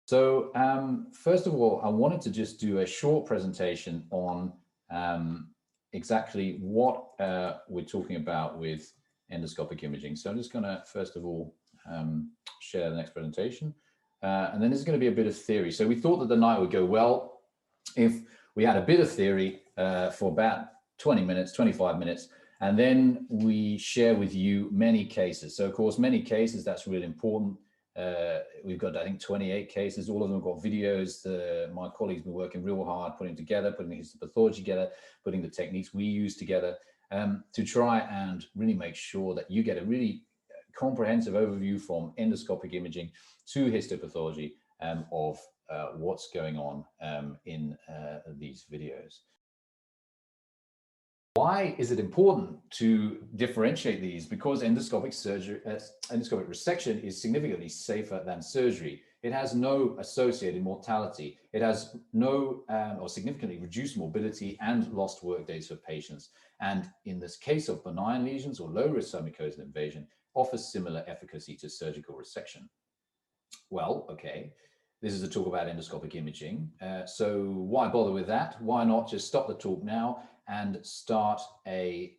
So first of all, I wanted to just do a short presentation on exactly what we're talking about with endoscopic imaging. So I'm just going to, first of all, share the next presentation. And then there's going to be a bit of theory. So we thought that the night would go well if we had a bit of theory for about 20 minutes, 25 minutes, and then we share with you many cases. So of course, many cases, that's really important. We've got, I think, 28 cases. All of them have got videos. My colleagues have been working real hard, putting together, putting the histopathology together, putting the techniques we use together to try and really make sure that you get a really comprehensive overview from endoscopic imaging to histopathology of what's going on in these videos. Why is it important to differentiate these? Because endoscopic resection is significantly safer than surgery. It has no associated mortality. It has no or significantly reduced morbidity and lost work days for patients. And in this case of benign lesions or low-risk submucosal invasion, offers similar efficacy to surgical resection. Well, okay. This is a talk about endoscopic imaging. So why bother with that? Why not just stop the talk now and start a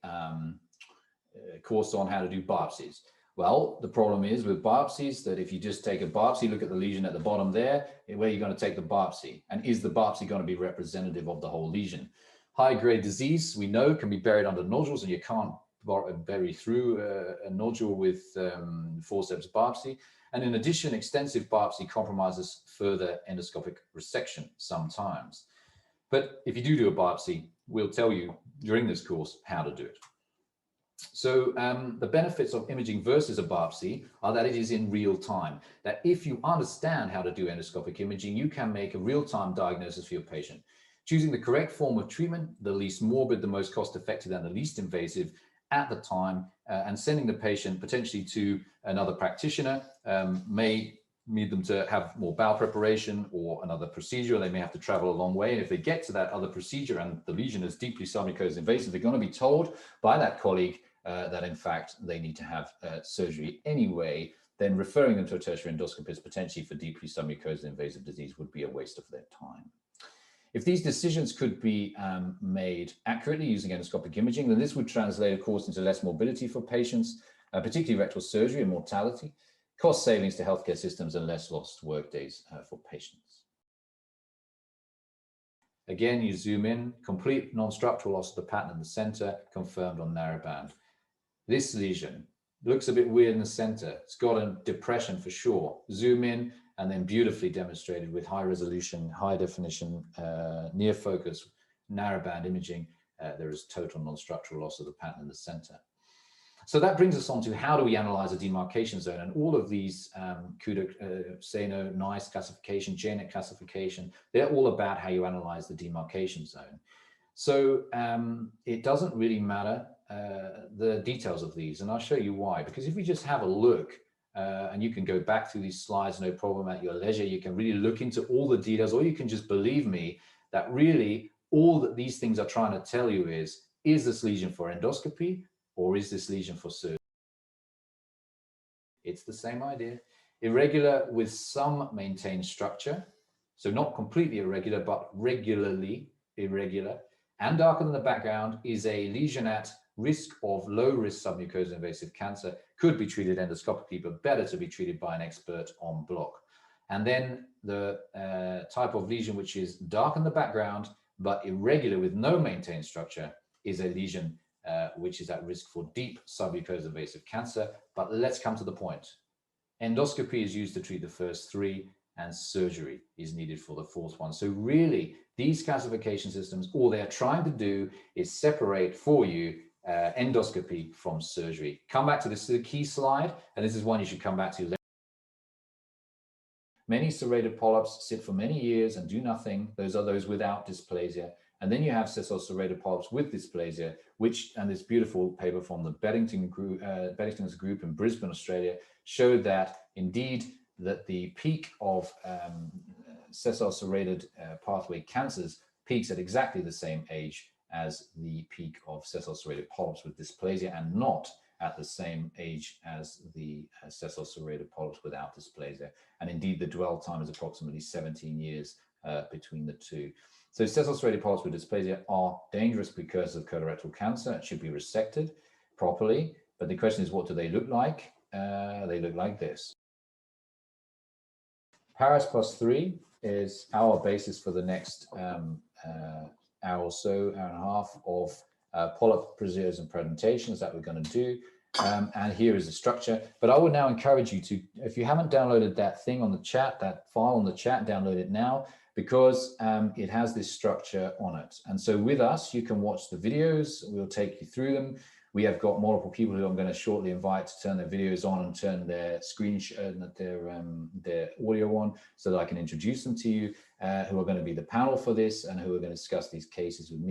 course on how to do biopsies? Well, the problem is with biopsies that if you just take a biopsy, look at the lesion at the bottom there, where you're going to take the biopsy. And is the biopsy going to be representative of the whole lesion? High-grade disease, we know, can be buried under nodules, and you can't bury through a nodule with forceps biopsy. And in addition, extensive biopsy compromises further endoscopic resection sometimes. But if you do a biopsy, we'll tell you during this course how to do it. So the benefits of imaging versus a biopsy are that it is in real time. That if you understand how to do endoscopic imaging, you can make a real-time diagnosis for your patient. Choosing the correct form of treatment, the least morbid, the most cost-effective, and the least invasive at the time, and sending the patient potentially to another practitioner may need them to have more bowel preparation or another procedure. They may have to travel a long way. And if they get to that other procedure and the lesion is deeply submucosal invasive, they're going to be told by that colleague that in fact they need to have surgery anyway. Then referring them to a tertiary endoscopist potentially for deeply submucosal invasive disease would be a waste of their time. If these decisions could be made accurately using endoscopic imaging, then this would translate, of course, into less morbidity for patients, particularly rectal surgery and mortality, cost savings to healthcare systems, and less lost work days for patients. Again, you zoom in, complete non-structural loss of the pattern in the center, confirmed on narrowband. This lesion looks a bit weird in the center. It's got a depression for sure. Zoom in, and then beautifully demonstrated with high resolution, high definition, near focus, narrowband imaging, there is total non-structural loss of the pattern in the center. So that brings us on to how do we analyze a demarcation zone? And all of these Sano, NICE classification, JNET classification, they're all about how you analyze the demarcation zone. So it doesn't really matter the details of these, and I'll show you why. Because if we just have a look, and you can go back through these slides, no problem, at your leisure. You can really look into all the details, or you can just believe me that really all that these things are trying to tell you is this lesion for endoscopy or is this lesion for surgery? It's the same idea. Irregular with some maintained structure. So not completely irregular, but regularly irregular. And darker than the background is a lesion at risk of low-risk submucosal invasive cancer, could be treated endoscopically, but better to be treated by an expert en bloc. And then the type of lesion which is dark in the background, but irregular with no maintained structure, is a lesion which is at risk for deep submucosal invasive cancer. But let's come to the point. Endoscopy is used to treat the first three, and surgery is needed for the fourth one. So really, these classification systems, all they're trying to do is separate for you endoscopy from surgery. Come back to this, the key slide, and this is one you should come back to. Many serrated polyps sit for many years and do nothing. Those are those without dysplasia. And then you have sessile serrated polyps with dysplasia, which, and this beautiful paper from the Beddington's group in Brisbane, Australia, showed that indeed that the peak of sessile serrated pathway cancers peaks at exactly the same age as the peak of sessile serrated polyps with dysplasia, and not at the same age as the sessile serrated polyps without dysplasia. And indeed, the dwell time is approximately 17 years between the two. So sessile serrated polyps with dysplasia are dangerous precursors of colorectal cancer. It should be resected properly. But the question is, what do they look like? They look like this. Paris plus 3 is our basis for the next hour or so, hour and a half of polyp procedures and presentations that we're going to do. And here is the structure. But I would now encourage you to, if you haven't downloaded that thing on the chat, that file on the chat, download it now, because it has this structure on it. And so with us, you can watch the videos. We'll take you through them. We have got multiple people who I'm going to shortly invite to turn their videos on and turn their screen, their audio on, so that I can introduce them to you, who are going to be the panel for this and who are going to discuss these cases with me.